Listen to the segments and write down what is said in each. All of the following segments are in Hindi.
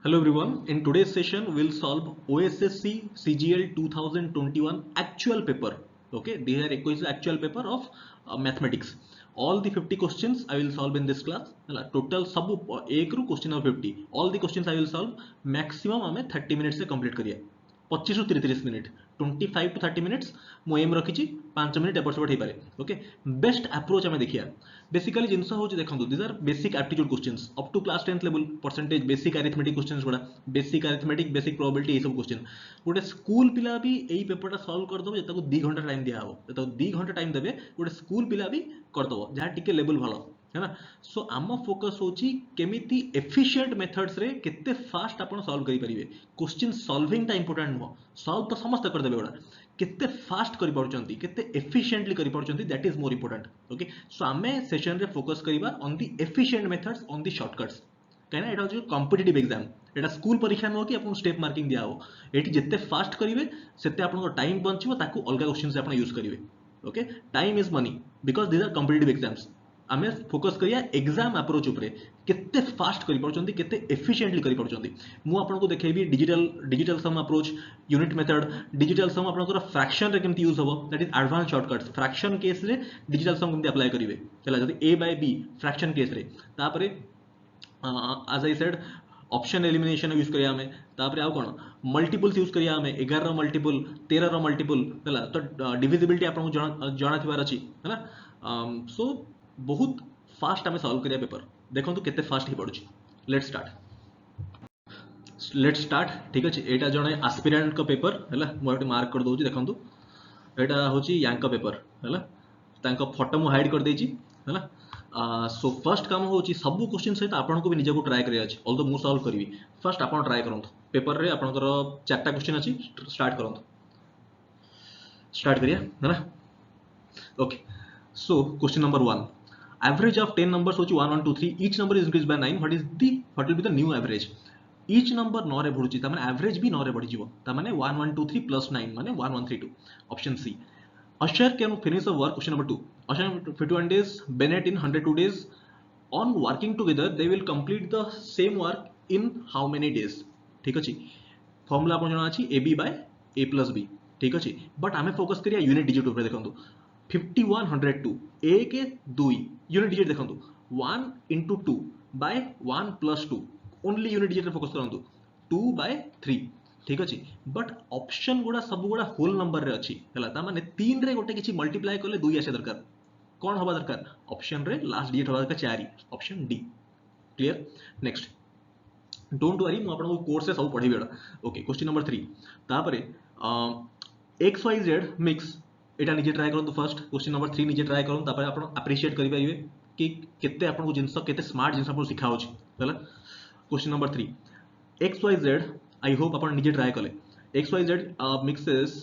Hello everyone. In today's session, we'll solve OSSC CGL 2021 actual paper. Okay, these are a actual paper of mathematics. All the 50 questions I will solve in this class. Total सब एक रू question of 50. All the questions I will solve maximum हमें 30 minutes से complete करिए. 25 ରୁ 30 मिनिट 25 to 30 minutes ମୁଁ एम रखिछि 5 मिनिट एपट सेपट हेपारे ओके बेस्ट अप्रोच आमे देखिया बेसिकली जिनस होची देखंतु this are basic aptitude questions up to class 10th level percentage basic arithmetic questions गुडा बेसिक अरिथमेटिक बेसिक प्रोबेबिलिटी ए सब क्वेश्चन गोटे स्कूल पिला भी एई पेपरटा सॉल्व कर दबो जताको 2 घंटा टाइम दिया हो जताको 2 घंटा टाइम देबे गोटे स्कूल पिला भी कर दबो जहा टिके लेवल भलो है ना सो आम फोकस होची केमिति एफिशिएंट मेथड्स रे केते फास्ट आपण सॉल्व करि परिबे क्वेश्चन सॉल्विंग टा इंपोर्टेंट नो सॉल्व तो समस्त कर देबे ओडा केते फास्ट करि पारुचंती केते एफिशिएंटली करि पारुचंती that is more important okay so आमे सेशन रे फोकस करिबा on the efficient methods on the shortcuts कहना एटा होची कॉम्पिटिटिव एग्जाम एटा स्कूल परीक्षा न हो कि आपन स्टेप मार्किंग दिया हो एटी जत्ते फास्ट करिवे सेते आपन टाइम बंचिबो ताकू अलगा क्वेश्चन से आपन यूज करिवे okay time is money because these are competitive exams आमे फोकस करिया एग्जाम अप्रोच उपरे केते फास्ट करि पारुचंती केते एफिशिएंटली करि पारुचंती मु आपन को देखेबी डिजिटल सम अप्रोच यूनिट मेथड डिजिटल सम आपन को फ्रैक्शन रे केमति यूज होबो that is advance shortcuts fraction case रे डिजिटल सम केमति अप्लाई करिवे चला जदी a by b fraction case रे तापरे as I said option elimination use करिया हमें तापरे आउ कोन मल्टीपल्स यूज करिया हमें 11 रो मल्टीपल 13 रो मल्टीपल हला तो डिविजिबिलिटी आपन को जाना थिबार अछि हैना सो बहुत फास्ट आमे सॉल्व करिया पेपर देखंतु केते फास्ट ही पडुची लेट्स स्टार्ट ठीक अछि एटा जणे एस्पिरेंट का पेपर हला मो एटे मार्क कर दोची देखंतु एटा होची यांका पेपर हला तांका फोटो मु हाइड कर देची हला सो फर्स्ट काम होची सब क्वेश्चन सहित आपन को भी निजे को ट्राई करिया अछि ऑल्दो मु सॉल्व करबी फर्स्ट आपन ट्राई करंतु पेपर रे आपन कर चारटा क्वेश्चन अछि स्टार्ट करंतु स्टार्ट करिया हला okay so question number 1 average of 10 numbers होची 1 1 2 3 each number is increased by 9 what will be the new average each number 9 रे बढ़ुची त माने एवरेज भी 9 रे बढ़ी जीवो त माने 1 1 2 3 plus 9 माने 1 1 3 2 option C Usher can finish the work question number 2 Usher 51 days Bennett in 102 days on working together they will complete the same work in how many days ठीक अछि फार्मूला आपण जणा अछि ab by a plus b ठीक अछि बट हमें फोकस करिया यूनिट डिजिट ऊपर देखंतु 51 102 1 2 यूनिट डिजिट देखंतु 1 into 2 by 1 plus 2 only unit digit रे फोकस करंतु 2 by 3 ठीक अछि बट ऑप्शन गुडा सब गुडा होल नंबर रे अछि हला ता माने 3 रे गोटे किछि मल्टीप्लाई करले 2 आसे दरकार कोन होबा दरकार ऑप्शन रे लास्ट डिजिट होबा दरकार 4 option D clear next don't worry मु आपन को कोर्स से सब पढेबेडा ओके क्वेश्चन नंबर 3 तापरे एक्स वाई जेड मिक्स एटा निजे ट्राई करंतु फर्स्ट क्वेश्चन नंबर 3 निजे ट्राई करंतु तापर आपण अप्रिशिएट करि परिबे कि केते आपण को जिंस केते स्मार्ट जिंस आपण सिखा होछि हला question number 3 X Y Z I hope अपन निजे ट्राई कले X Y Z mixes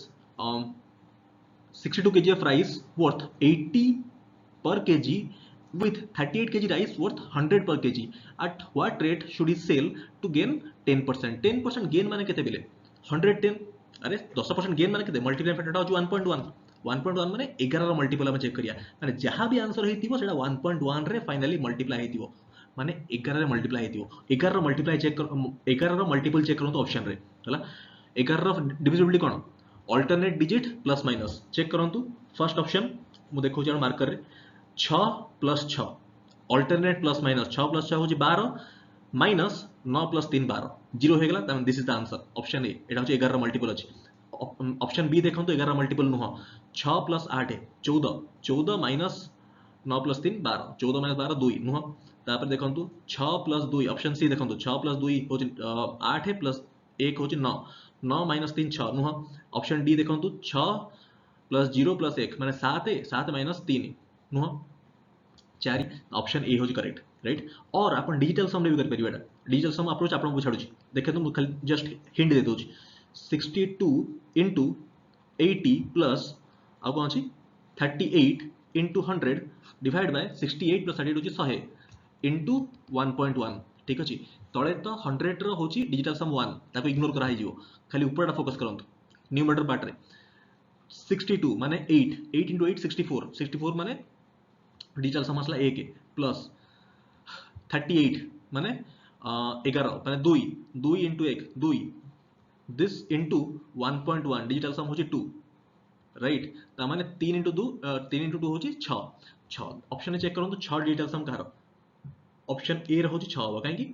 62 kg of rice worth 80 per kg with 38 kg rice worth 100 per kg at what rate should he sell to gain 10% gain माने केते बिले 110 अरे 10% गेन माने केते मल्टीप्लाई फैक्टर होची 1.1 माने 11 रो मल्टीपल हम चेक करिया माने जहां भी आंसर हेतिबो सेटा 1.1 रे फाइनली मल्टीप्लाई हेतिबो माने 11 रे मल्टीप्लाई हेतिबो 11 रो मल्टीप्लाई चेक कर 11 रो मल्टीपल चेक करंतु ऑप्शन रे हला 11 रो डिविजिबिलिटी कोन alternate digit plus minus check करंतु फर्स्ट ऑप्शन मु देखौ जण मार्कर रे 6 plus 6 alternate plus minus 6 plus 6 होची 12 माइनस 9 plus 3 12 जीरो हो गेला this is the answer option ए एटा होची 11 रो मल्टीपल अछि ऑप्शन बी देखंतु 11 मल्टीपल नुह 6 plus 8 14 14 minus 9 plus 3 12 14 minus 12 2 नुह तापर देखंतु 6 plus 2 ऑप्शन सी देखंतु 6 plus 2 होची 8 plus 1 होची 9 9 minus 3 6 नुह ऑप्शन डी देखंतु 6 plus 0 plus 1 माने 7 7 minus 3 नुह 4 ऑप्शन ए होची करेक्ट राइट और अपन डिजिटल सम रे भी कर परिबेटा डिजिटल सम अप्रोच आपन को छाडुची देखे तो खाली जस्ट हिंट दे दोची 62 into 80 plus आ कोन अछि 38 into 100 डिवाइड बाय 68 plus 38 होची 100 into 1.1 ठीक अछि तळे तो 100 रो होची डिजिटल सम 1 ताको इग्नोर करा हिजिवो खाली ऊपरटा फोकस करंतु न्यूमरेटर पार्ट रे 62 माने 8 8 into 8 64 64 माने डिजिटल सम असला 1 प्लस 38 माने 11 माने 2 2 इंटू 1 2 दिस इंटू 1.1 डिजिटल सम होची 2 राइट ता माने 3 इंटू 2 3 इंटू 2 होची 6 6 ऑप्शन चेक करंतु 6 digital some Kahar option A रे होची 6 हो काहे कि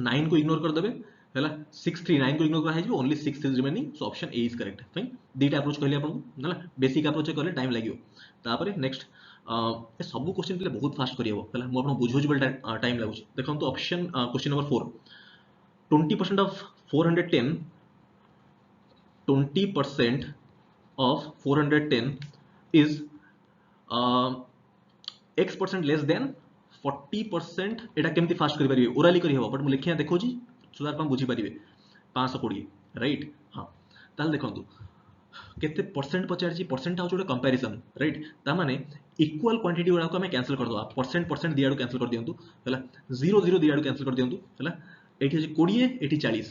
9 को इग्नोर कर देबे हैला 6 3 9 को इग्नोर कर हाइजबो only 6 is remaining so option A is correct fine दीटा अप्रोच कहले आपन हैला बेसिक अप्रोच करले टाइम लागियो तापरे नेक्स्ट ए सब क्वेश्चन पे बहुत फास्ट करियो हैला मो आपन बुझोज बेल टाइम लागु देखंतु option question number 4 20% of 410 20% of 410 is x% less than 40% एटा केमती फास्ट करि परिबे ओराली करि हबो बट मु लिखिया देखो जी सो दैट हम बुझी परिबे 520 राइट हां ताल देखंतु केते परसेंट पचार जी परसेंट आ जोटा कंपैरिजन राइट ता माने इक्वल क्वांटिटी वाला को हमें कैंसिल कर दो परसेंट परसेंट दियाडू कैंसिल कर दियंतु हैला 0 0 दियाडू कैंसिल कर दियंतु हैला एठी 20 एठी 40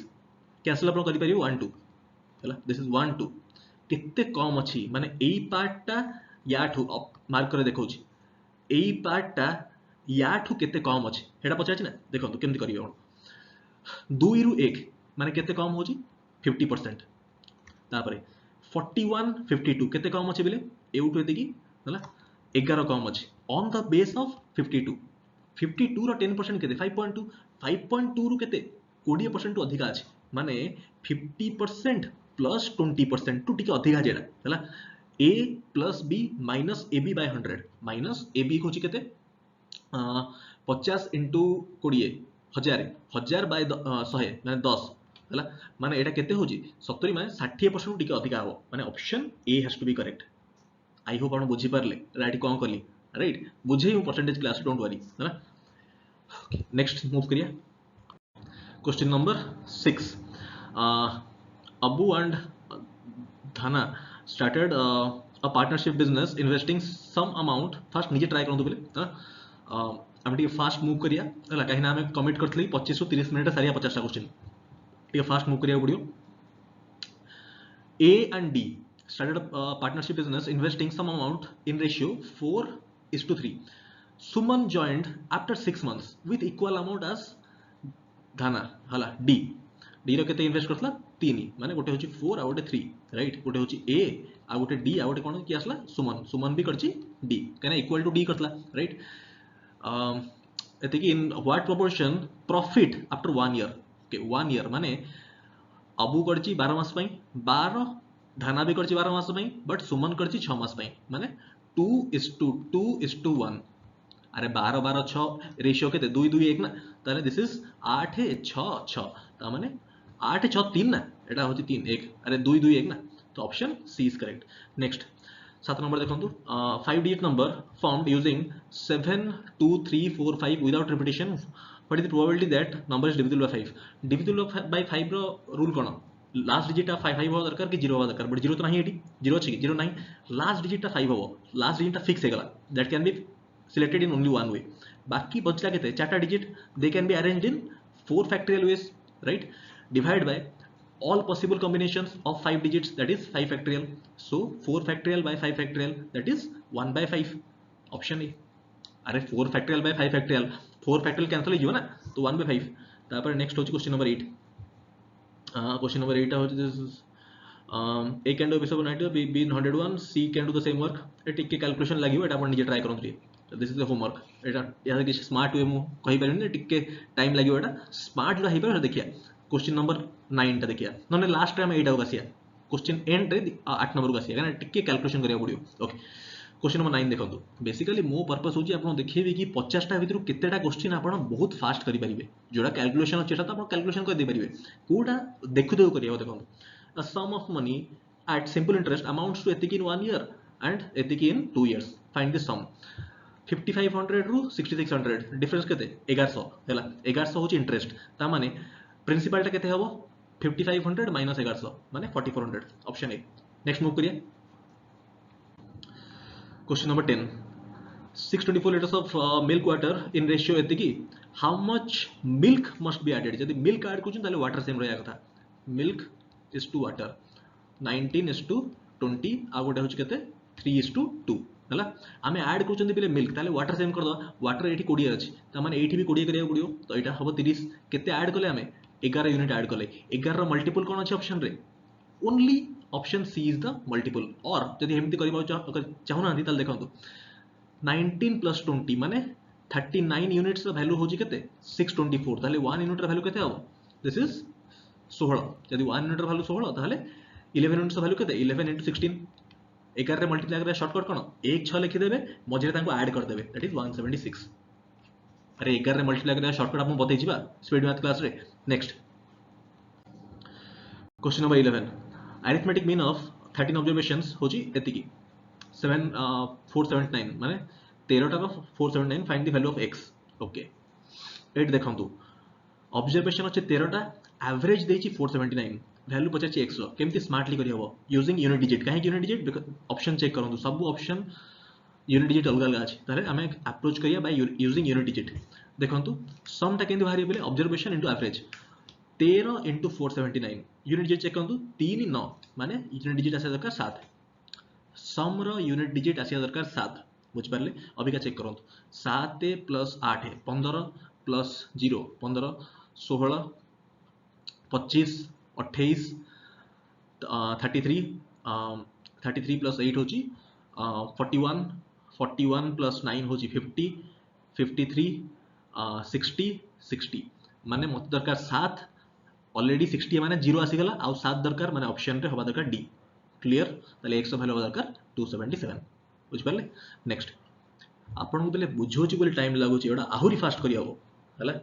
कैंसिल अपन करि परिबो 1 2 हैला दिस इज 1 2 केते कम अछि माने एई पार्टटा याठू मार्क करे देखौ छी एई पार्टटा याठू केते कम अछि हेडा पचार छी ना देखंतु केमति करियो 2 रु 1 माने केते कम होची 50% तापरे 41 52 केते कम अछि बेले एउटू एते की हला 11 कम अछि ऑन द बेस ऑफ 52 52 रो 10% केते 5.2 5.2 रु केते 20% टू अधिका अछि माने 50% प्लस 20% टू टिके अधिका जेडा हला a plus b minus ab by 100 minus ab होची केते 50 into 20 हजार हजार बाय 100 माने 10 हला माने एटा केते होची 70 माने 60% टिके अधिका हो माने option A has to be correct I hope आपण बुझी पारले राइट कोन करली राइट बुझे हूं परसेंटेज क्लास डोंट वरी है ओके नेक्स्ट मूव करिया question number 6 Abu and Dhana started a partnership business investing some amount first निजे ट्राई करंतु बेले हम टिके फास्ट मूव करिया हला काहे ना हम कमिट करथली 25 30 मिनिट सारिया 50 टा क्वेश्चन टिके फास्ट मूव करिया पड़ियो A and D started a partnership business investing some amount in ratio 4:3 Suman joined after 6 months with equal amount as Dhana हला D D रो केते इन्वेस्ट करथला 3 माने गोटे होची 4 आ गोटे 3 राइट गोटे होची A आ गोटे D आ गोटे कोन की आसला सुमन सुमन भी करची D केना इक्वल टू D करथला राइट एते की in what proportion profit after 1 year okay 1 year माने अबू करची 12 मास पई 12 धाना भी करची 12 मास पई बट सुमन करची 6 मास पई माने 2:1 अरे 12 12 6 रेशियो केते 2 2 1 ना ताले दिस इज 8 6 6 ता माने 8 6 3 ना एटा होची 3 1 अरे 2 2 1 ना तो option C is correct next 7 number देखंतु 5 digit number found using 7 2 3 4 5 without repetition what is the probability that number is divisible by 5 divisible by 5 रो रूल कोन लास्ट डिजिट 5 हो दरकार कि 0 हो दरकार बट 0 तो नहीं एटी 0 अछि 0 नहीं लास्ट डिजिट 5 हो लास्ट डिजिट फिक्स हे गला that can be selected in only one way बाकी बचला केते चारटा digit they can be arranged in 4 factorial ways right divide by all possible combinations of 5 digits that is 5 factorial so 4 factorial by 5 factorial that is 1 by 5 option A अरे 4 factorial by 5 factorial 4 factorial cancel हो ना तो 1 by 5 तापर नेक्स्ट होची क्वेश्चन नंबर 8 क्वेश्चन नंबर 8 होची this A can do a piece of 90 B 101 C can do the same work ए टिके कैलकुलेशन लागियो एटा अपन निजे ट्राई करंतु दिस इज द होमवर्क एटा या कि स्मार्ट वे मु कहि परनी टिके टाइम लागियो एटा स्मार्ट ला हेपर देखिया क्वेश्चन नंबर 9 टा देखिया नने last time Etah गसिया question and रे 8 नंबर गसिया काना टिके कैलकुलेशन करिया पड़ियो ओके क्वेश्चन नंबर 9 देखंतु बेसिकली मो पर्पस होची आपन देखिबे कि 50 टा भितरु केतेटा क्वेश्चन आपन बहुत फास्ट करि परिबे जोडा कैलकुलेशन अछि त आपन कैलकुलेशन कर दे परिबे कोडा देखु देखु करिया देखंतु a sum of money at simple interest amounts to ethic in 1 year and ethic in 2 years find the sum 5500 रु 6600 डिफरेंस केते 1100 हैला 1100 होची इंटरेस्ट ता माने प्रिंसिपल टा केते हबो 5500 माइनस 1100 माने 4400 ऑप्शन ए नेक्स्ट मूव करिया question number 10 624 liters of milk water in ratio एते की how much milk must be added यदि मिल्क ऐड कुछ ताले वाटर सेम रहया कथा मिल्क इज टू वाटर 19:20 आ गोटे होची केते 3:2 है आम आड कर मिल्क ताले वाटर सेम कर वाटर ये 20 अच्छी ताने ये भी 20 करा पड़ो तो यहाँ हम 30 केते ऐड कले आम 11 यूनिट ऐड कले 11 मल्टीपल कौन अच्छे ऑप्शन रे only option C is the multiple और जब एमती चाहूना देखो 19 प्लस 20 माने 39 यूनिट्स वैल्यू होची केते 624 ताले 1 यूनिट वैल्यू केते हो दिस इज 16 जदि 1 यूनिट वैल्यू 16 ताले 11 यूनिट्स वैल्यू केते 11 * 16 11 रे मल्टीप्लाई करे शॉर्टकट कोन 1 6 लिखि देबे मझे तांको ऐड कर देबे दैट इज 176 अरे 11 रे मल्टीप्लाई करे शॉर्टकट आपन बतै जिबा स्पीड मैथ क्लास रे next question number 11 arithmetic mean of 13 observations होची एतिकी 479 माने 13 टा 479 find the value of x okay एट देखंतु ऑब्जर्वेशन अच्छे 13 टा एवरेज देची 479 वैल्यू पचार x केमती स्मार्टली करी हबो यूजिंग यूनिट डिजिट काहे यूनिट डिजिट ऑप्शन चेक करंतु सब ऑप्शन यूनिट डिजिट अलग अलग अछि ताले हमें अप्रोच करिया बाय यूजिंग यूनिट डिजिट देखंतु सम टा केंदी बाहरी बेले observation into average 13 * 479 unit digit check करंतु 3 9 माने यूनिट डिजिट आसे दरकार 7 सम रो यूनिट डिजिट आसे दरकार 7 बुझ पारले अभी का चेक करंतु 7 + 8 15 + 0 15 16 25 28 33 33 + 8 होची 41 41 + 9 होची 50 53 60 60 माने मत दरकार 7 ऑलरेडी 60 माने 0 आसी गला आ 7 दरकार माने ऑप्शन रे होबा दरकार डी क्लियर ताले x वैल्यू होबा दरकार 277 बुझ पारले नेक्स्ट आपन को बेले बुझोची बोले टाइम लागोची एडा आहुरी फास्ट करिया हो हला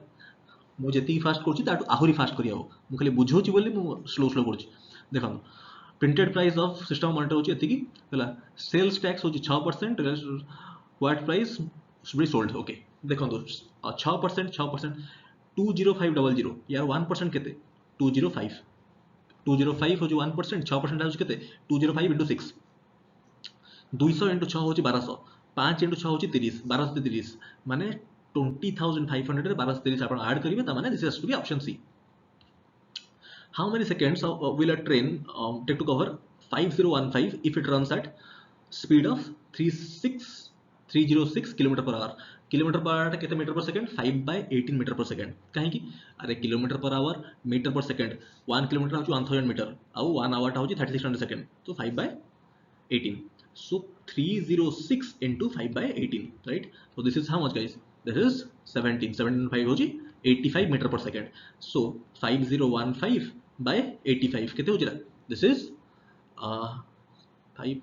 मु जेती फास्ट करछि ताटू आहुरी फास्ट करिया हो मु खाली बुझोची बोले मु स्लो स्लो करछि देखो printed price of system monitor होची एतिकी हला सेल्स टैक्स होची 6% what price should be sold okay देखो 6% 6% 20500 यार 1% केते 205 205 होची 1% 6% होची केते 205 * 6 200 * 6 होची 1200 5 * 6 होची 30 1200 से 30 माने 20500 रे 1200 30 आपण ऐड करिवे त माने this has to be option C how many seconds will a train take to cover 5015 if it runs at speed of 306 km per hour kilometre per hour केते मीटर पर सेकंड 5/18 मीटर पर सेकंड काहे की अरे किलोमीटर पर आवर मीटर पर सेकंड 1 किलोमीटर होची 1000 मीटर आउ 1 आवर टा होची 3600 सेकंड तो 5/18 so 306 into 5/18 right so this is how much guys this is 17 होची 85 मीटर पर सेकंड so 5015 by 85 केते होची this is 5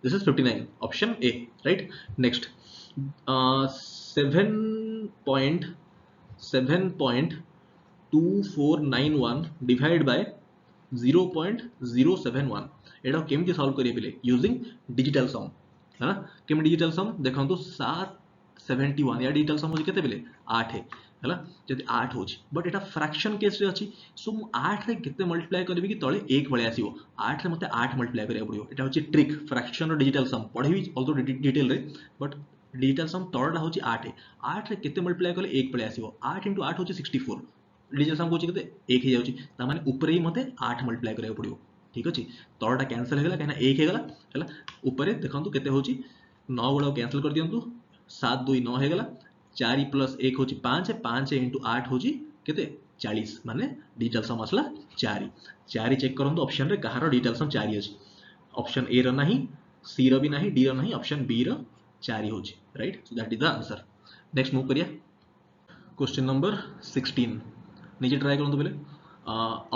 this is 59 option A right next 7.2491 divided by 0.071 एटा केमती सॉल्व करिए बेले यूजिंग डिजिटल सम है ना केम डिजिटल सम देखंतु 771 या डिजिटल सम होची केते बेले 8 है हला जदि 8 होची बट एटा फ्रैक्शन केस रे अछि सो मु 8 रे केते मल्टीप्लाई करबी कि तळे 1 भले आसीबो 8 रे मते 8 मल्टीप्लाई करिया पड़ियो एटा होची ट्रिक फ्रैक्शन और डिजिटल सम पढिबी ऑल्सो डिटेल रे बट डिजिटल सम तळडा होची 8 है 8 रे केते मल्टीप्लाई करले 1 भले आसीबो 8 * 8 होची 64 डिजिटल सम होची केते 1 हे जाउची ता माने ऊपर ही मते 8 मल्टीप्लाई करिया पड़ियो ठीक अछि तळडा कैंसिल हे गेला कहना 1 हे गेला हला ऊपर देखंतु केते होची 9 गुणा कैंसिल कर दियंतु 7 2 9 हे गेला 4 + 1 होची 5 5 * 8 होची केते 40 माने डिजिटल सम असला 4 4 चेक करंतु ऑप्शन रे कहारो डिजिटल सम 4 अछि ऑप्शन ए रो नाही सी रो भी नाही डी रो नाही ऑप्शन बी रो 4 होची right so that is the answer next move करिया क्वेश्चन नंबर 16 नीचे ट्राई करंतु बेले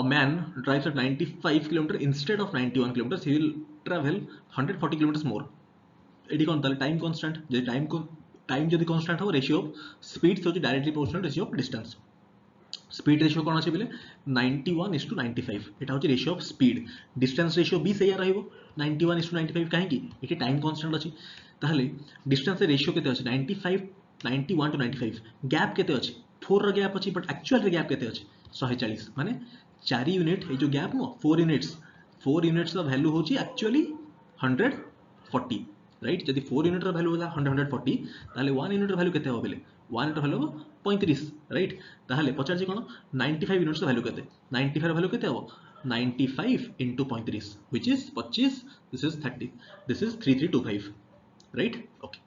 a man drives at 95 km instead of 91 km he will travel 140 km more एडी कोन ताले टाइम कांस्टेंट जे टाइम जदी कांस्टेंट हो रेशियो ऑफ स्पीड से directly proportional ratio of distance speed ratio कोन अछि बेले 91:95 एटा होची ratio of speed distance ratio भी सेया रहइबो 91:95 काहे की एटी टाइम कांस्टेंट अछि ताहले डिस्टेंस से रेशियो केते अछि 91 to 95 गैप केते अछि 4 रो गैप अछि बट एक्चुअल रे गैप केते अछि 140 माने 4 यूनिट ए जो गैप नो 4 यूनिट्स का वैल्यू होची एक्चुअली 140 राइट जदी 4 यूनिट रा वैल्यू होला 140 ताले 1 यूनिट रा वैल्यू केते हो बेले 1 यूनिट रा वैल्यू 35 राइट ताले पचार जे कोन 95 यूनिट्स का वैल्यू केते 95 रा वैल्यू केते हो 95 into 35 which is 25 this is 30 this is 3325 right okay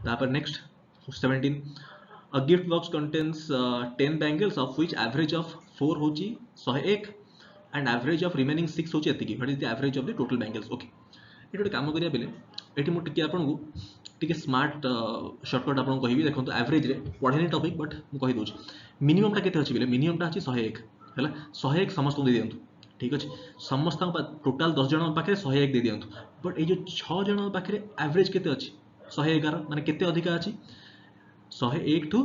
तापर next 17 a gift box contains 10 bangles of which average of 4 होची 101 and average of remaining 6 होची एतिकी what is the average of the total bangles okay eighty गोटे काम करिया बेले एटी मु टिके आपनकू टिके स्मार्ट शॉर्टकट आपन कहिबी देखंतु एवरेज रे पढेनी टॉपिक बट मु कहि दोछ मिनिमम टा केते अछि बेले मिनिमम टा अछि 101 हैला 101 समस्त दे दियंतु ठीक अछि समस्त टोटल 10 जण पाखे 101 दे दियंतु बट ए जो 6 जण पाखे एवरेज केते अछि 111 माने केते अधिका अछि 101 ठू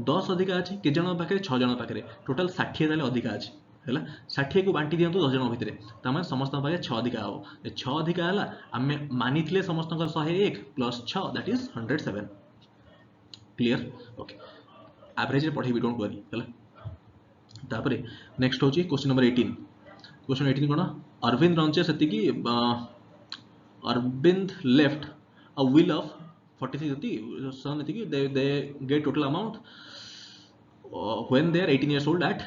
10 अधिका अछि के जण पाखे 6 जण पाखे टोटल 60 ताले अधिका अछि हैला 60 को बांटी दियंतु 10 जण भितरे तमाने समस्त पाखे 6 अधिका हो ए 6 अधिका हला आमे मानिथिले समस्त 101 plus 6 that is 107 clear okay average रे पढेबी डोंट वरी हैला तापरे नेक्स्ट होची क्वेश्चन नंबर 18 क्वेश्चन 18 कोन अरविंद रंचे सेति Arvind left a will of 46 ati son ati they get total amount when they are 18 years old at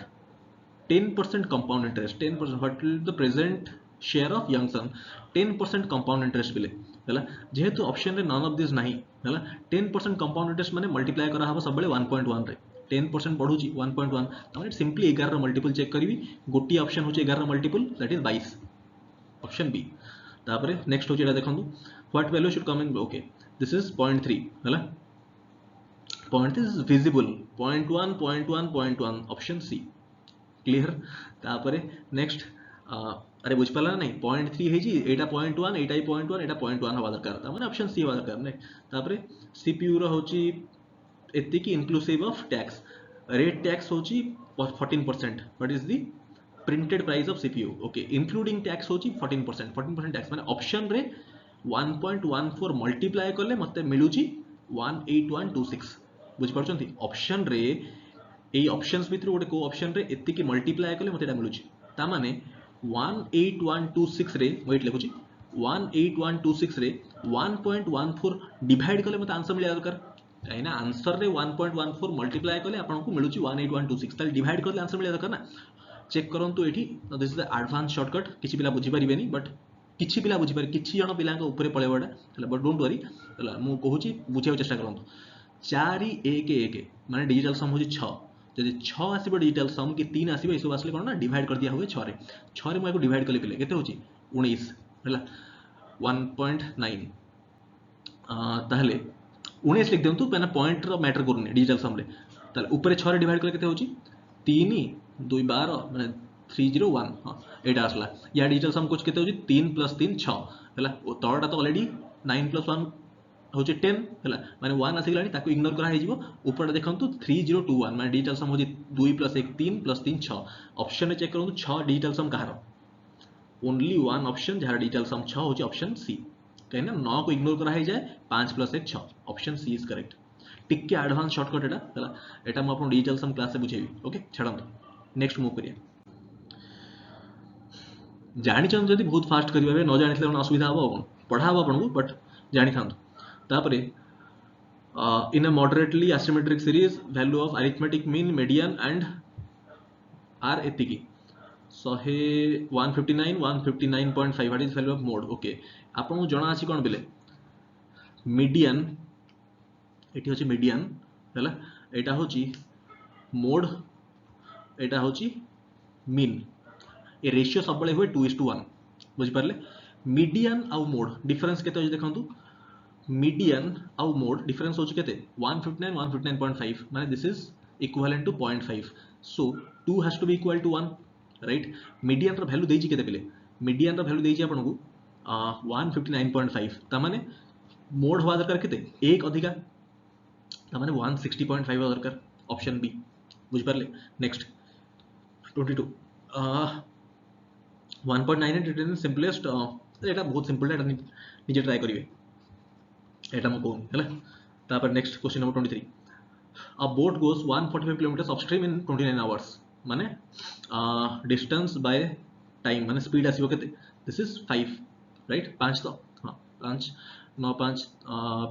10% compound interest 10% what will the present share of young son 10% compound interest बिले हैला जेहेतु ऑप्शन रे नन ऑफ दिस नाही हैला 10% compound interest माने मल्टीप्लाई करा हबो सब बेले 1.1 रे 10% बढ़ुची 1.1 तमाने सिंपली 11 रो मल्टीपल चेक करबी गोटी ऑप्शन होची 11 रो multiple that is 22 option B तापरे नेक्स्ट होची एटा देखंतु what value should come in okay this is 0.3 हैला 0.3 is visible 0.1 0.1 0.1 option C clear तापरे नेक्स्ट अरे बुझ पाला नहीं 0.3 हेजी एटा 0.1 एटा 0.1 एटा 0.1 हवा दरकार ता माने ऑप्शन सी हवा दरकार नै तापरे सीपीयू रो होची एति की inclusive of tax rate tax होची 14% what is the printed price of CPU okay including tax होची 14% टैक्स माने ऑप्शन रे 1.14 मल्टीप्लाई करले मते मिलुची 18126 बुझ परछंती ऑप्शन रे ए ऑप्शंस भितर गोटे को ऑप्शन रे एति की मल्टीप्लाई करले मते एटा मिलुची ता माने 18126 रे वेट लिखुची 18126 रे 1.14 डिवाइड करले मते आंसर मिलिया दरकार काहे ना आंसर रे 1.14 मल्टीप्लाई करले आपन को मिलुची 18126 ताले डिवाइड करले आंसर मिलिया दरकार ना चेक करंतु एठी this is the advance shortcut किछि पिला बुझी परिबेनी बट किछि पिला बुझी पारि किछि जण पिला के ऊपर पळेबडा हला बट डोंट वरी हला मु कहूची बुझिया चेष्टा करंतु 4 1 1 माने डिजिटल सम होची 6 जदि 6 आसीबो डिजिटल सम कि 3 आसीबो एसो आसले कोन ना डिवाइड कर दिया हुए 6 रे 6 रे मु एको डिवाइड करले पिले केते होची 19 हला 1.9 ताहले 19 लिख देंतु पेना पॉइंट रो मैटर करने डिजिटल सम रे ताले ऊपर 6 रे डिवाइड करले केते होची 3 2 12 माने 301 हां एटा आसला या डिजिटल सम कुछ केते होची 3 + 3 6 हला तळटा तो ऑलरेडी 9 + 1 होची 10 हला माने 1 आसी गलानी ताको इग्नोर करा हे जीवो ऊपर देखंतु 3021 माने डिजिटल सम होची 2 + 1 3 + 3 6 ऑप्शन में चेक करंतु 6 डिजिटल सम कहारो ओनली वन ऑप्शन जहां डिजिटल सम 6 होची ऑप्शन सी कहीं ना 9 को इग्नोर करा हे जाए 5 + 1 6 ऑप्शन सी इज करेक्ट टिके एडवांस शॉर्टकट एटा हला एटा म आपन डिजिटल सम क्लास से बुझेबी ओके छडंतु नेक्स्ट मूव करिया जानि चन जदि बहुत फास्ट करिबा न जानिथले कोन असुविधा हबो पढाबो आपन को बट जानि थांतु तापरे in a moderately asymmetric series value of arithmetic mean median and are etiki so he 159 159.5 what is value of mode okay आपन जणा अछि कोन बेले मीडियन एठी होची मीडियन हैला एटा होची मोड एटा होची मीन ए रेशियो सब बळे हुए 2:1 बुझ परले मीडियन आउ मोड डिफरेंस केते होची देखंतु मीडियन आउ मोड डिफरेंस होची केते 159 159.5 माने this is equivalent to 0.5 so 2 has to be equal to 1 right median रो वैल्यू देइची केते पेले मीडियन रो वैल्यू देइची आपन को 159.5 ता माने मोड होवा दरकार केते एक अधिका ता माने 160.5 होवा दरकार ऑप्शन बी बुझ परले नेक्स्ट 22 1.98 इट इज सिंपलेस्ट एटा बहुत सिंपल एटा निजे ट्राई करिवे एटा म कहूँ हैला तापर नेक्स्ट क्वेश्चन नंबर 23 अ बोट गोस 145 किलोमीटर्स अपस्ट्रीम इन 29 आवर्स माने डिस्टेंस बाय टाइम माने स्पीड आसीबो केते दिस इज 5 राइट 5 तो हां 5 9 5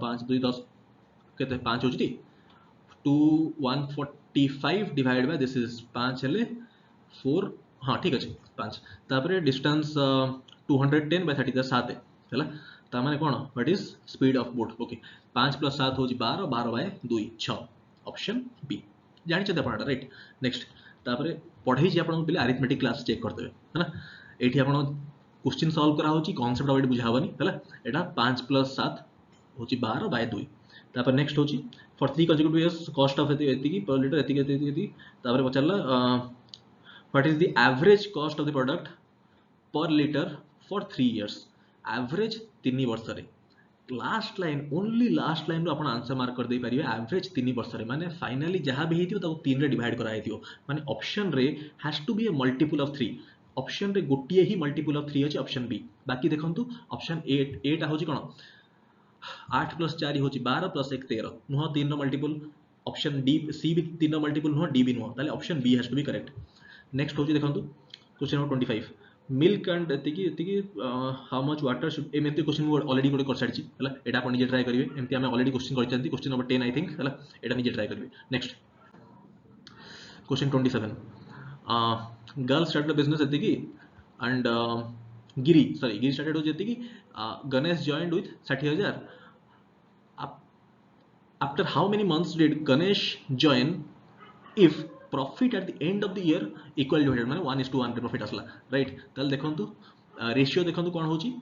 5 2 10 केते 5 होची 2 145 डिवाइड बाय दिस इज 5 हेले 4 हां ठीक अछि 5 तापर डिस्टेंस 210 बाय 30 7 हैला ता माने कोन what is speed of boat okay 5 + 7 होची 12 12/2 6 ऑप्शन बी जानि छ आपण राइट नेक्स्ट तापरे पढै छी आपण पिले अरिथमेटिक क्लास चेक करते है ना एठी आपण क्वेश्चन सॉल्व करा होची कांसेप्ट ऑलरेडी बुझा हबनी हला एटा 5 + 7 होची 12/2 तापर नेक्स्ट होची for 3 consecutive years cost of एति पर लीटर एति तापर पचारला what is the average cost of the product per litre for 3 years average 3 वर्ष रे last line only last line रो आपण आंसर मार्क कर दे परिबे एवरेज 3 वर्ष रे माने फाइनली जहां भी हेतियो ताको 3 रे डिवाइड करा हेतियो माने ऑप्शन रे has to be a multiple of 3 option रे गोटिए ही मल्टीपल ऑफ 3 अछि ऑप्शन बी बाकी देखंतु ऑप्शन 8 होची कोन 8 + 4 होची 12 + 1 13 नुह 3 रो मल्टीपल ऑप्शन डी सी भी 3 रो मल्टीपल नुह डी भी नुह ताले option B has to be correct next होची देखंतु क्वेश्चन नंबर 25 मिल्क एंड एतिकी हाउ मच वाटर शुड एमती क्वेश्चन मु ऑलरेडी गोटे कर सारी है एटा आप निजे ट्राई करेंगे एमती आम ऑलरेडी क्वेश्चन कर क्वेश्चन नंबर 10 आई थिंक है एटा निजे ट्राई करेंगे next question 27 girl started business एतिकी एंड गिरी स्टार्टेड हो जेतिकी Ganesh joined with 60,000 after how many months did Ganesh join if profit at the end of the year equal divided माने 1:1 रे प्रॉफिट आसला राइट ताल देखंतु रेशियो देखंतु कोन होची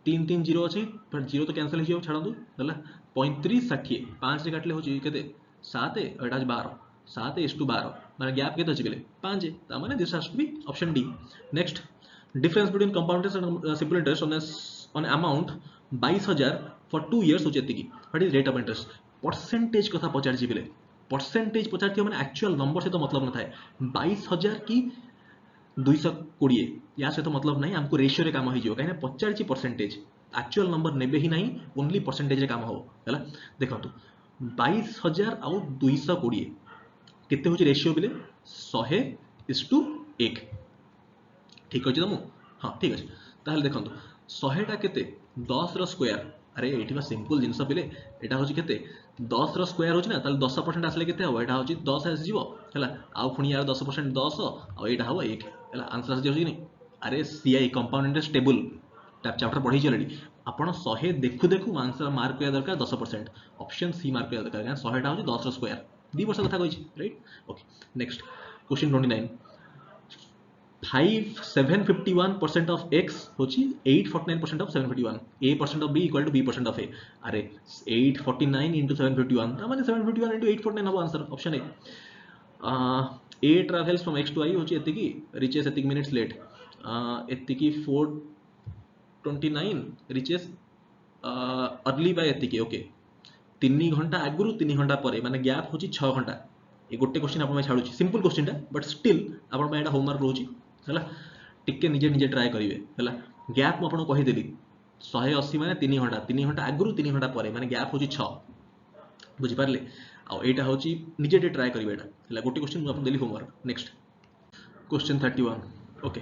3 3 0 अछि पर 0 तो कैंसिल हियो छाडंतु हला 35 60 5 रे काटले होची केते 7 एटा 12 7:12 माने गैप केते अछि बेले 5 ता माने this has to be option D next difference between compound interest and simple interest on amount 22,000 for 2 years होची एतिकी what is rate of interest percentage कथा पचार छी बेले परसेंटेज पचार मैंने एक्चुअल नंबर से तो मतलब न थाए 22,000 की 220 या से तो मतलब नहीं हमको रेशियो रे काम हो कहीं पचार परसेंटेज एक्चुअल नंबर नेबे ही नहीं ओनली परसेंटेज रे काम हो है देखो 22,000 आउ 220 केते होची रेशियो बिले 100:1 ठीक अछि तुम हाँ ठीक अछि ताहले देखो 100 टा केते 10 रो स्क्वायर अरे ये सिंपल जिनस पिले यहाँ हूँ के 10 रो स्क्वायर होची ना 10% आसले के हम यहाँ हूँ 10 आसो है आउ पुणी यार 10% 10 आईटा हम 1 है आंसर आस नहीं अरे CI compound interest table chapter पढ़ी ऑलरेडी आपड़ 100 देखु देखु आंसर मार्क करा दरकार 10% ऑप्शन सी मार्क करा दरकार 100टा हूँ 10 रो स्क्वायर 2 वर्ष कथा कही right okay next question 29 751% of x होची 849% of 751 a% of b equal to b% of a अरे 849 into 751 ता माने 751 into 849 हबो answer option A a travels from x to i होची एतिकी reaches एतिकी minutes late एतिकी 429 reaches early by एतिकी ओके 3 घंटा आगुरु 3 घंटा परे माने गैप होची 6 घंटा ये गोटे क्वेश्चन आपण छाडुची सिंपल क्वेश्चन टा बट स्टिल आपण एटा होमवर्क रहउची है टिके निजे निजे ट्राए करेंगे है गैप मुझे कहीदेली 180 माने 3 घंटा आगुरी 3 घंटा पर माने गैप हूँ 6 बुझिपारे आईटा हूँ निजे ट्राए करेंगे है गोटे क्वेश्चन मुझे देली होमवर्क नेक्स्ट क्वेश्चन 31 ओके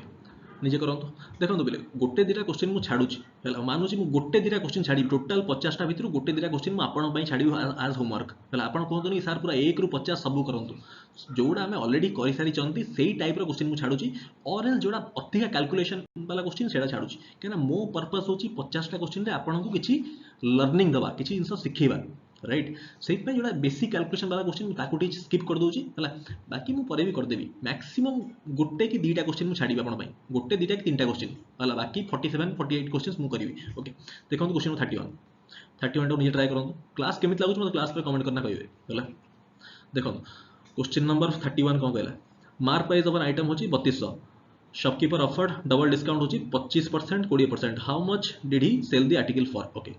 निजे करंतु देखंतु बेले गोटे दिटा क्वेश्चन मु छाडुची हैला मानुची मु गोटे दिटा क्वेश्चन छाडी टोटल 50 टा भितरु गोटे दिटा क्वेश्चन मु आपन पई छाडी आज होमवर्क हैला आपन कहतोनी सर पूरा 1 रु 50 सब करंतु जोडा हमें ऑलरेडी करि सारी चंती सेही टाइप रो क्वेश्चन मु छाडुची और एल जोडा अधिका कैलकुलेशन वाला क्वेश्चन सेडा छाडुची केना मो पर्पस होची 50 टा क्वेश्चन रे आपन को किछि लर्निंग दबा किछि इंसो सिखेबा राइट से जो बेसिक कैलकुलेशन वाला क्वेश्चन ताकू स्किप कर दूची है बाकी मुझे पर भी करदेवी मैक्सिमम गोटे कि दुईटा क्वेश्चन मुझे छाड़ी आप गोटे दुईटा कि 3टा क्वेश्चन है बाकी 47 48 क्वेश्चन मुझे करी ओके देखो क्वेश्चन 31 मुझे ट्राए करूँ क्लास केमी लगुच मतलब क्लास पे कमेंट करना कहे है देखो क्वेश्चन नंबर 31 कौन कहला mark price of an item होची 3200 शॉपकीपर ऑफर्ड डबल डिस्काउंट होची 25% 20% how much did he sell the article for okay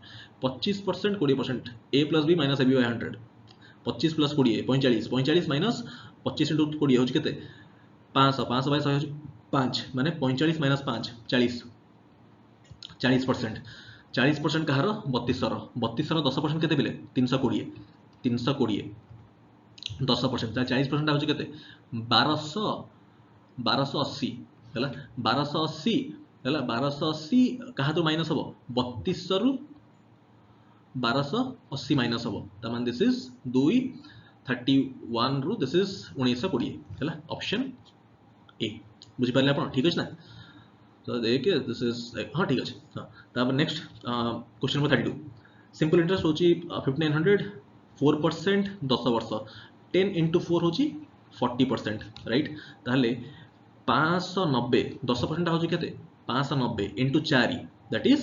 25% 20% a plus b minus ab by 100 25 plus 20 45 45 minus 25 into 20 होची केते 500 500 बाय 100 होची 5 माने 45 माइनस 5 40 40% 40% कहार 3200 रो 3200 रो 10% केते बिले 320 10% 40% होची केते 1280 है 1280 है 1280 कहा तो माइनस हम 3200 रु 1280 माइनस हम तमान दिस इज 231 रु दिस इज 1920 है ऑप्शन ए बुझी पारे आप ठीक अछि ना तो देखिए दिस इज हाँ ठीक अच्छे हाँ तापर next question number 32 simple interest होची 5900 4% 10 वर्ष 10 into 4 होची 40% राइट ताहले 590 10% होची केते 590 into 4 दैट इज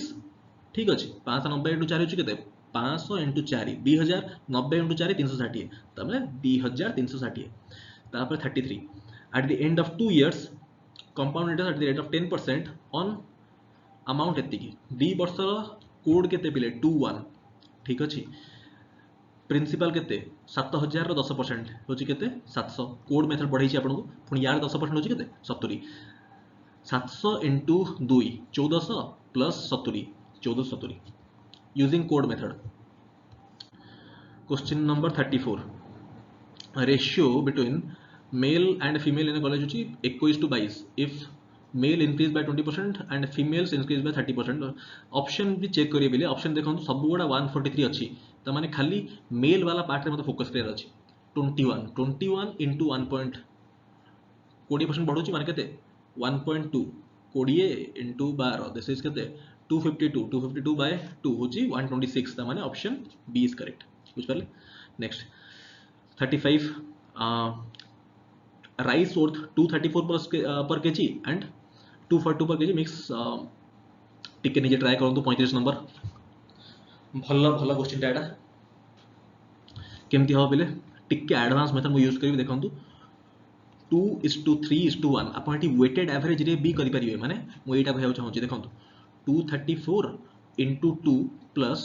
ठीक अच्छे 590 into 4 होची केते 500 into 4 2090 into 4 360 तमे 2360 तापर 33 at the end of 2 years compound interest at the rate of 10% on amount एतिकी 2 वर्ष कोड केते पिले 21 ठीक अछि प्रिंसिपल केते 7000 रो 10% होची केते 700 कोड मेथड पढै छी आपन को पुनी यार 10% होची केते 70 700 into 2 1400 plus 70 1470 using code method. Question number 34 ratio between male and female in a college होची 21:22 if male increase by 20% and females increase by 30%. Option भी चेक करिए बेले ऑप्शन देखो सब गुडा 143 अच्छी त माने खाली मेल वाला पार्ट रे मते फोकस क्लियर अच्छी 21 into 1. 20% बढ़ुची माने केते 1.2 20 into 12 दिस इज केते 252 by 2 होची 126 त माने ऑप्शन बी इज करेक्ट बुझ पाले नेक्स्ट 35 राइस वर्थ 234 पर केजी एंड 242 पर केजी मिक्स टिके निजे ट्राई करंतु 35 नंबर भल भल क्वेश्चन टा एटा केमती हो बेले टिके एडवांस मेथड मु यूज करबी देखंतु 2:3:1 आपण एटी वेटेड एवरेज रे भी करि परिबे माने मु एटा कहउ चाहू छी देखंतु 234 into 2 plus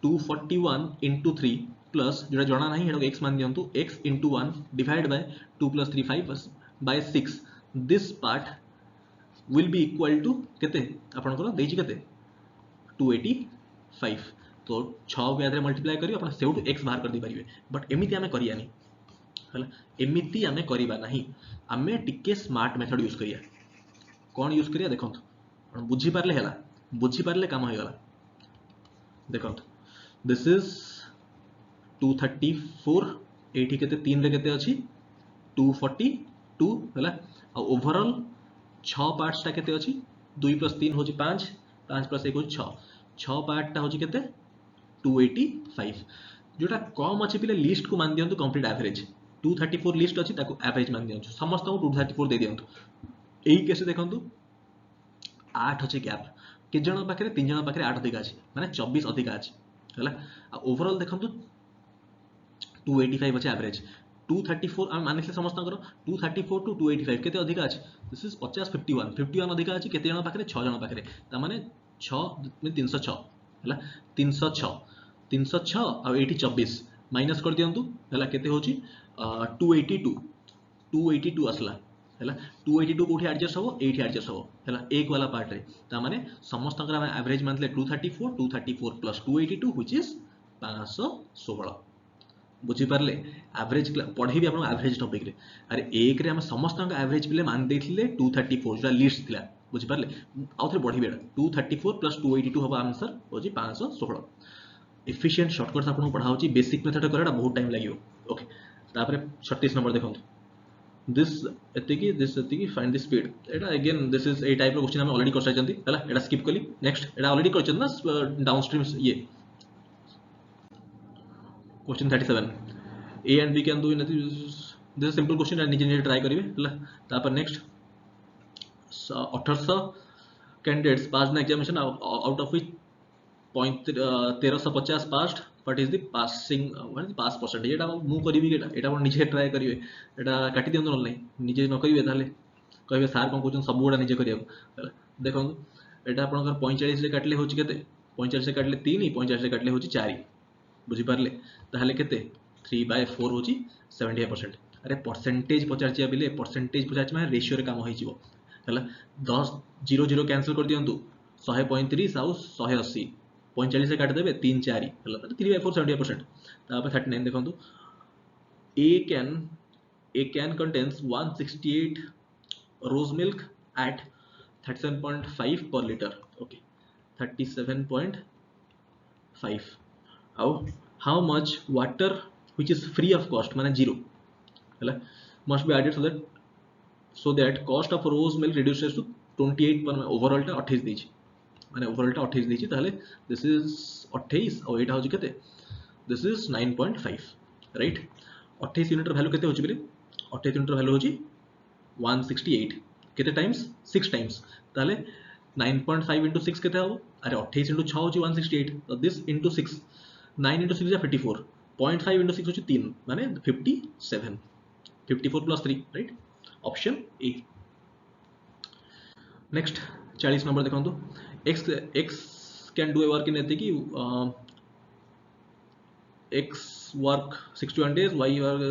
241 into 3 प्लस जोड़ा जना नहीं हेडो x मान दियंतु x into 1 divided by 2 plus 3 5 by 6 this part will be equal to केते आपण को देछि केते 285 तो 6 के आदरे मल्टीप्लाई करियो आपण सेउट x बाहर कर दी परिबे बट एमिति हमें करियानी हला एमिति हमें करिबा नहीं हमें टिके स्मार्ट मेथड यूज करिया कोन यूज करिया देखंतु आपण बुझी पारले हला बुझी पारले काम होय गला देखंतु दिस इज 234 एठी केते 3 रे केते अछि 242 हला ओवरऑल 6 पार्ट्स ता केते अछि 2 + 3 होछि 5 5 + 1 होछि 6 6 पार्ट ता होछि केते 285 जोटा कम अछि पिले लिस्ट को मान दियंतु कंप्लीट एवरेज 234 लिस्ट अछि ताको एवरेज मान दियंतु समस्त को 234 दे दियंतु एही केस देखंतु 8 अछि गैप के जण पाखरे 3 जण पाखरे 8 अधिक अछि माने 24 अधिक अछि हला ओवरऑल देखंतु 285 अछि एवरेज 234 हम मानिले समस्त करो 234 to 285 केते अधिक अछि दिस इज 50 51 अधिक अछि केते जण पाखरे 6 जण पाखरे त माने 6 में 306 हला 306 आ 24 माइनस कर दियंतु हला केते होची 282 असला हला 282 कोठी एडजस्ट हो 8 एडजस्ट हो हला एक वाला पार्ट रे त माने समस्त हम एवरेज मानले 234 plus 282 व्हिच इज 516 बुझी पारले एवरेज पढ़ी भी आपन एवरेज टॉपिक रे अरे एक रे हम समस्त का एवरेज पिले मान देथिले 234 जोटा लिस्ट थिला बुझी पारले आउथरे बढ़ी बेडा 234 plus 282 हबा आंसर होजी 516 एफिशिएंट शॉर्टकट्स आपन पढ़ा होची बेसिक मेथड करडा बहुत टाइम लागियो ओके तापरे 36 नंबर देखंतु दिस फाइंड द स्पीड एटा again this is a type रो क्वेश्चन हम ऑलरेडी कर साइचंती हला एटा स्किप कली नेक्स्ट एटा ऑलरेडी करचन ना डाउनस्ट्रीम ये question 37 A and B can do in this simple question and निजे ट्राई करिवे हला तापर next 1800 candidates pass the examination out of which 1350 passed what is the passing what is pass percentage एटा मु करिवि एटा आपण निजे ट्राई करिवे एटा काटी दियंतो न निजे न करिवे ताले कहबे सर कोन कहउछन सब गुडा निजे करिया देखो एटा आपण 45 रे काटले होची केते 45 से काटले 3 45 से काटले होची 4 बुझी पारले ताहले केते 3/4 होची 75% अरे परसेंटेज पचारचिया बिले परसेंटेज पचारच माने रेशियो रे काम होई जिवो हला 10 0 0 कैंसिल कर दियंतु 135 आउ 180 45 से काट देबे 3 4 हला 3/4 70% तापर 39 देखंतु a can contains 168 rose milk at 37.5 per liter okay 37.5 how much water which is free of cost माने 0 हला must be added so that cost of rose milk reduces to 28 पर ओवरऑल टा 28 देछि माने ओवरऑल टा 28 देछि ताले दिस इज 28 और एटा होछि केते this is 9.5 right 28 unit value केते होछि बेले 28 यूनिट वैल्यू होछि 168 केते टाइम्स 6 टाइम्स ताले 9.5 into 6 केते हो अरे 28 into 6 होछि 168 तो this into 6 9 into 6 is 54 0.5 into 6 होछि 3 माने 57 54 plus 3 right option A next 40 number देखंतु x can do a work in एति कि x work 61 days y work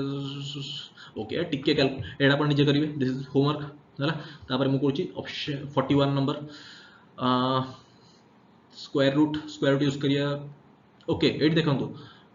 okay टिके एडा पर निजे करिवे दिस इज होमवर्क हला तापर मु करछि option 41 number square root use करिया ओके एट देखंतु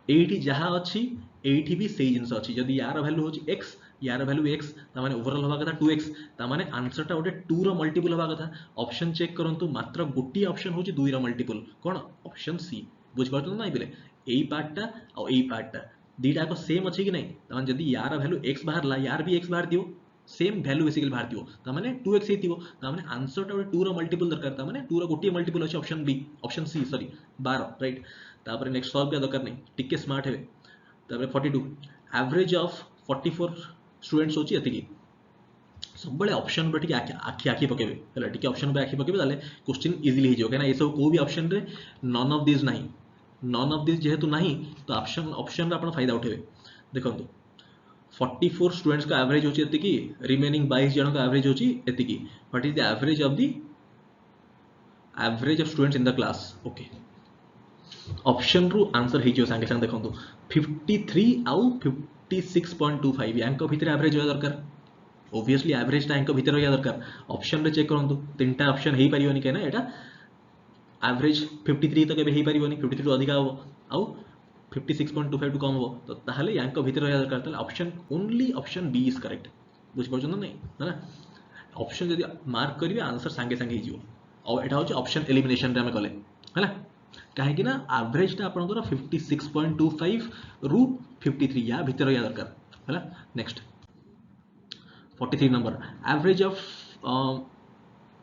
एठी जहा अछि एठी भी सेही जिंस अछि जदी यार वैल्यू होछि x यार वैल्यू x ता माने ओवरऑल होबा कथा 2x ता माने आंसर टा ओटे 2 रो मल्टीपल होबा कथा ऑप्शन चेक करंतु मात्र गोटी ऑप्शन होछि 2 रो मल्टीपल कोन ऑप्शन सी बुझ पारत नै बिले एई पार्ट टा और एई पार्ट टा दीटा को सेम अछि कि नै ता माने जदी यार वैल्यू x बाहरला यार भी x बाहर दियो सेम वैल्यू बेसिकली बाहर दियो ता माने 2x हेतिबो ता माने आंसर टा ओटे 2 रो मल्टीपल दरकार ता माने 2 रो गोटी मल्टीपल अछि option B option C sorry 12 right तापर नेक्स्ट सॉल्व किया दरकार नै टिके स्मार्ट हेबे तापर 42 एवरेज ऑफ 44 स्टूडेंट्स होची एतिकी सब बड़े ऑप्शन पर टिके आखी पकेबे हला टिके ऑप्शन पे आखी पकेबे ताले क्वेश्चन इजीली हो जाय ए सब को भी ऑप्शन रे नन ऑफ दिस नाही नन ऑफ दिस जेहेतु नाही तो ऑप्शन रे आपण फायदा उठेबे देखंतु 44 स्टूडेंट्स का एवरेज होची एतिकी रिमेनिंग 22 जन का एवरेज होची एतिकी what is the average of students in the class okay option रु आंसर हे जो संगे संग देखंतु 53 आउ 56.25 यांक भितर एवरेज हो दरकार ऑब्वियसली एवरेज टा यांक भितर हो दरकार ऑप्शन रे चेक करंतु तीनटा ऑप्शन हेई परियोनी केना एटा एवरेज 53 तक हे परियोनी 53 टू अधिक हो आउ 56.25 टू कम हो तो ताहले यांक भितर हो दरकार ताले option only option B is correct बुझ परछन नै ना ऑप्शन जदी मार्क करिवे आंसर संगे संगे ही जिवो और एटा होची ऑप्शन एलिमिनेशन रे हम कले हैला काहे कि ना एवरेज टा आपन 56.25 रु 53 या भीतर या दरकार हैला next 43 number average of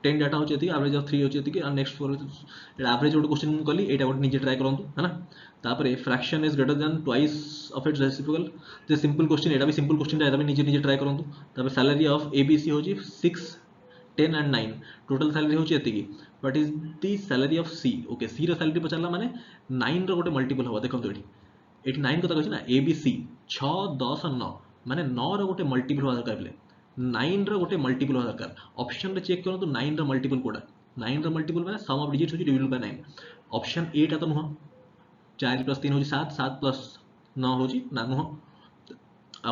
10 data होची एती एवरेज ऑफ 3 होची एती कि next for average odd question मु कली एटा ओड निजे ट्राई करंतु हैना तापरे fraction is greater than twice of its reciprocal जे सिंपल क्वेश्चन एटा भी सिंपल क्वेश्चन एटा भी निजे ट्राई करंतु तापरे सैलरी ऑफ एबीसी होची 6 10 and 9 टोटल सैलरी होची एती की what is the salary of C okay C रो सैलरी पचारला माने 9 रो गोटे मल्टीपल होबा देखंतु एटी 9 कथा कहछि ना एबीसी 6 10 और 9 माने 9 रो गोटे मल्टीपल होबा दरकार बेले 9 रो गोटे मल्टीपल होबा दरकार ऑप्शन रे चेक करंतु 9 रो मल्टीपल कोडा 9 रो मल्टीपल माने सम ऑफ डिजिट्स होची डिवाइडेड बाय 9 ऑप्शन ए टा तो नुह 4 + 3 होची 7 7 + 9 होची ना नुह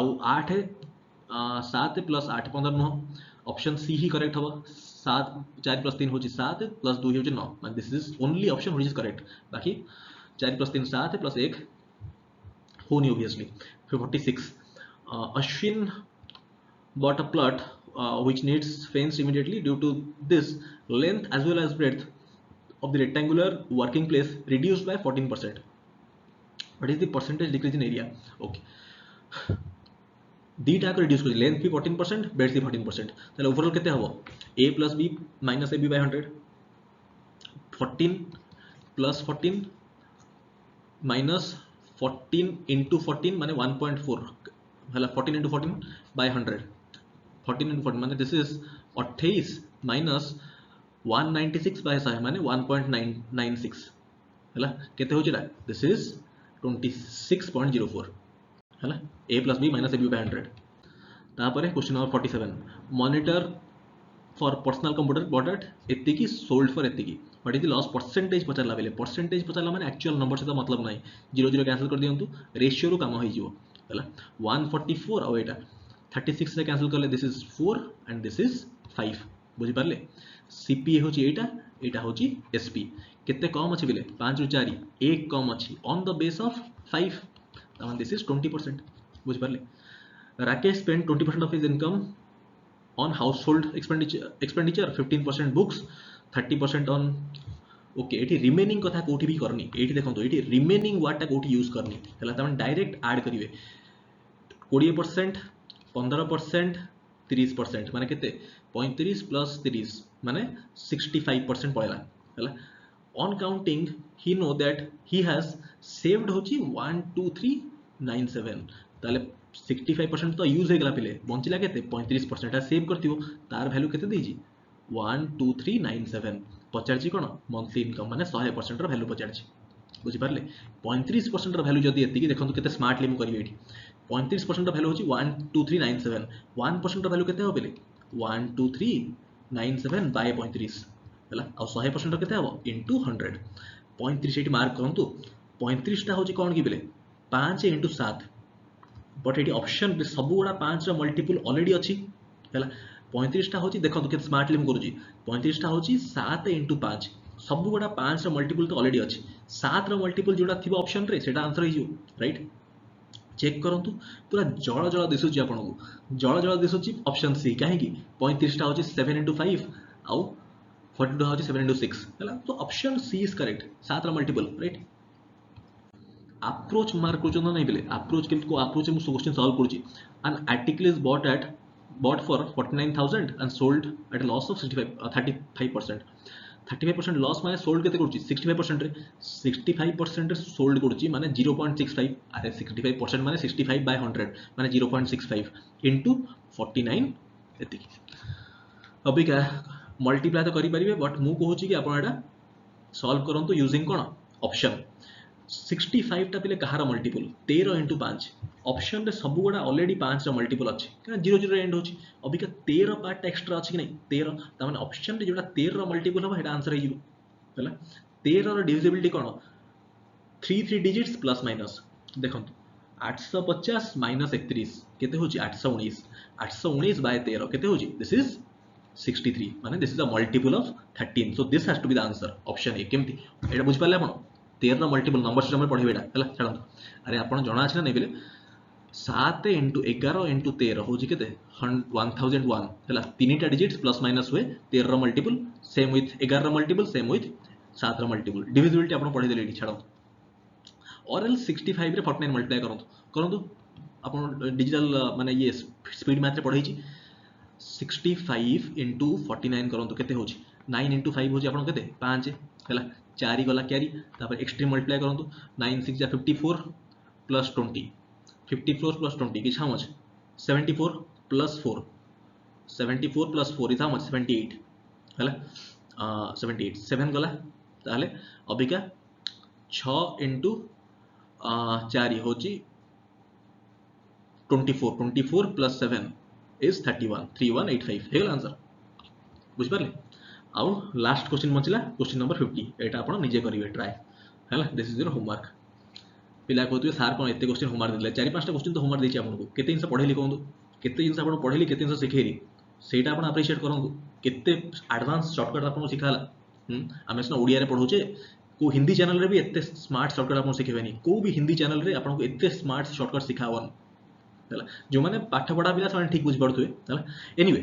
आउ 8 7 + 8 15 नुह ऑप्शन सी ही करेक्ट होबा 7 4 + 3 होची 7 + 2 होची 9 माने this is only option which is correct बाकी 4 + 3 7 + 1 होनी obviously 46 Ashwin bought a plot which needs fence immediately due to this length as well as breadth of the rectangular working place reduced by 14%. What is the percentage decrease in area? Okay दीटा को रिड्यूस कर लेंथ भी 14% ब्रेड्थ भी 14% ताले ओवरऑल केते हबो a + b - ab by 100 14 + 14 minus 14 into 14 माने 1.4 हला 14 into 14 by 100 14 into 14 माने दिस इज 28 minus 196 by 100 माने 1.996 हला केते होचिला दिस इज 26.04 हला a + b - ab by 100 तापरे question number 47 monitor for personal computer bought at एतिकी सोल्ड फॉर एतिकी what is the loss percentage पचारला बेले परसेंटेज पचारला माने एक्चुअल नंबर से तो मतलब नाही 0 0 कैंसिल कर दियंतु रेशियो रो काम होई जिवो हला 144 और एटा 36 से कैंसिल करले this is 4 and this is 5 बुझि पारले सीपीए होची एटा होची एसपी केते कम अछि बेले 5 रु 4 1 कम अछि ऑन द बेस ऑफ 5 तमन दिस इज 20% बुझि Parle Rakesh spend 20% of his income on household expenditure 15% books 30% on okay eighty remaining कथा कोठी भी करनी एटी देखंतु एटी रिमेनिंग वर्ड टा कोठी यूज करनी हला तमन डायरेक्ट ऐड करिवे 20% 15% 30% माने केते 35 प्लस 30 माने 65% पळेला हला on counting he know that he has saved होची 12397 ताले 65% तो यूज हे गला पिले बंचिला केते 35% आ सेव करथियो तार वैल्यू केते देजी 12397 पचारची कोन मंथली इनकम माने 100% रो वैल्यू पचारची बुझी पारले 35% रो वैल्यू जदी एति कि देखंतु केते स्मार्टली मु करिवे एठी 35% वैल्यू होची 12397 1% वैल्यू केते हो बेले 12397 बाय 35 हला आ 100% केते हो इनटू 100 35 एठी मार्क करंतु 35 टा होची कोन कि बेले 5 इनटू 7 बट एठी ऑप्शन सब गुडा 5 रो मल्टीपल ऑलरेडी अछि हला 35 टा होची देखंतु केते स्मार्टली मु करूची 35 टा होची 7 इनटू 5 सब गुडा 5 रो मल्टीपल तो ऑलरेडी अछि 7 रो मल्टीपल जोडा थिबो ऑप्शन रे सेटा आंसर हिजो राइट चेक करंतु पूरा जळ जळ दिसुची आपनको जळ जळ दिसुची ऑप्शन सी काहे कि 35 टा होची 7 इनटू 5 आउ 42 होची 7 इनटू 6 हला तो ऑप्शन सी इज करेक्ट 7 रो मल्टीपल राइट अप्रोच मार्क करछन नै बेले अप्रोच केमति को अप्रोच मु क्वेश्चन सॉल्व करछि an article is bought for 49000 and sold at a loss of 35% 35% loss माने सोल्ड केते करछि 65% रे 65% रे सोल्ड करछि माने 0.65 अरे 65% माने 65 बाय 100 माने 0.65 इनटू 49 एति अभी का मल्टीप्लाई तो करि परिबे बट मु कहूछि कि आपण एटा सॉल्व करंतु यूजिंग कोन ऑप्शन 65 टा पिले कहार मल्टीपल 13 इनटू 5 ऑप्शन रे सब गुडा ऑलरेडी 5 रो मल्टीपल अछि कारण 0 0 एंड होछि अभी का 13 पार्ट एक्स्ट्रा अछि कि नहीं 13 ता माने ऑप्शन रे जोडा 13 रो मल्टीपल हो हेडा आंसर हिजो हला 13 रो डिविजिबिलिटी कोन 3 डिजिट्स प्लस माइनस देखंतु 850 माइनस 31 केते होछि 819 819 बाय 13 केते होछि दिस इज 63 माने this is a multiple of 13 so this has to be the answer option A केमति एटा बुझ पाले आपण 13 मल्टीपल नंबर सिस्टम में पढ़ेबेडा हला छाडंतु अरे आपण जणा अछि ना नै बेले 7 इनटू 11 इनटू 13 होछि केते 1001 हला तीनटा डिजिट्स प्लस माइनस हुए 13 रो मल्टीपल सेम विथ 11 रो मल्टीपल सेम विथ 7 रो मल्टीपल डिविजिबिलिटी आपण पढि देले एठी छाडंतु और एल 65 रे 49 मल्टीप्लाई करंतु आपण डिजिटल माने ये स्पीड मैथ रे पढैछि 65 इनटू 49 करंतु केते होछि 9 इनटू 5 होछि आपण केते 5 हला 4 गला कैरी तापर एक्सट्रीम मल्टीप्लाई करंतु 9 6 जा 54 प्लस 20 54 प्लस 20 किछ how much 74 plus 4 74 plus 4 is how much 78 हला 78 7 गला ताले अबिका 6 इनटू 4 होची 24 प्लस 7 इज 31 3185 हेगला आंसर बुझ पारले आउ लास्ट क्वेश्चन बचिला क्वेश्चन नंबर 50 एटा आपण निजे करिवे ट्राई हैला दिस इज योर होमवर्क पिला कहतु सार कोन एते क्वेश्चन होमवर्क दिले 4-5 टा क्वेश्चन तो होमवर्क देछि आपनको केते जिंस पढेली कहंतु केते जिंस आपण पढेली केते जिंस सिखेली सेटा आपण अप्रिशिएट करंतु केते एडवांस शॉर्टकट आपण सिखाला हमें सना ओडिया रे पढौचे को हिंदी चैनल रे भी एते स्मार्ट शॉर्टकट आपण सिखेबेनी को भी हिंदी चैनल रे आपनको एते स्मार्ट शॉर्टकट सिखावन हला जो माने पाठ पढा बिला समान ठीक बुझ पड़थुए हला anyway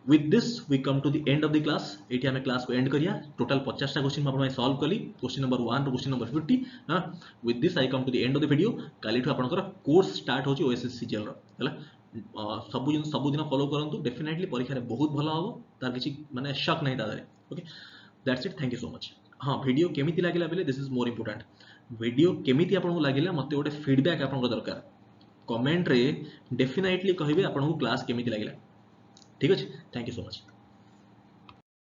with this we come to the end of the class एठी हमें क्लास को एंड करिया टोटल 50 टा क्वेश्चन आपण सॉल्व कली question number 1 to question number 50 हां with this I come to the end of the video कालीठू आपनकर कोर्स स्टार्ट होची ओएसएस सीजीएल रो हला सब दिन फॉलो करंतु डेफिनेटली परीक्षा रे बहुत भलो हो तार किछि माने शक नहीं तादरे okay that's it thank you so much हां वीडियो केमिति लागिला बेले this is more important video केमिति आपनको लागिला मते ओटे फीडबैक आपनको दरकार कमेंट रे डेफिनेटली कहिबे आपनको क्लास केमिति लागिला ठीक अछि थैंक यू सो मच।